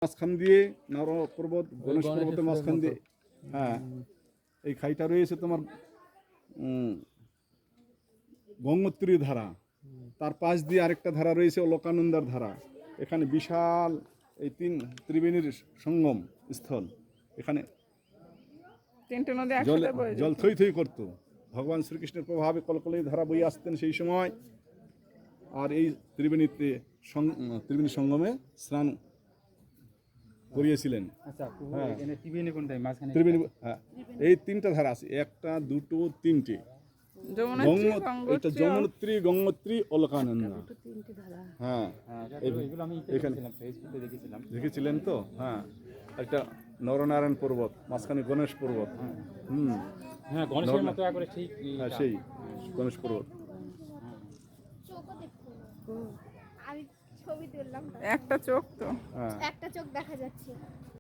মাঝখান দিয়ে নর পর্বত, গণেশ পর্বতের মাঝখান দিয়ে, হ্যাঁ, এই খাইটা রয়েছে তোমার গঙ্গোত্রী ধারা, তার পাশ দিয়ে আরেকটা ধারা রয়েছে অলকানন্দার ধারা। এখানে বিশাল এই ত্রিবেণীর সঙ্গম স্থল। এখানে জল থই থই করতো। ভগবান শ্রীকৃষ্ণের প্রভাবে কলকলে ধারা বই আসতেন সেই সময়। আর এই ত্রিবেণী সঙ্গমে স্নান করিয়েছিলেন। ত্রিবেণী, হ্যাঁ, এই তিনটা ধারা আছে, একটা দুটো তিনটে, এটা যমুনোত্রী, গঙ্গোত্রী, অলকানন্দা। হ্যাঁ, দেখেছিলেন তো। হ্যাঁ, একটা নরনারায়ণ পর্বত, মাঝখানে গণেশ পর্বত। হ্যাঁ, গণেশের মতো একবারে ঠিক। হ্যাঁ, সেই গণেশ পর্বত। আমি ছবি তুললাম, একটা চোখ তো, হ্যাঁ, একটা চোখ দেখা যাচ্ছে।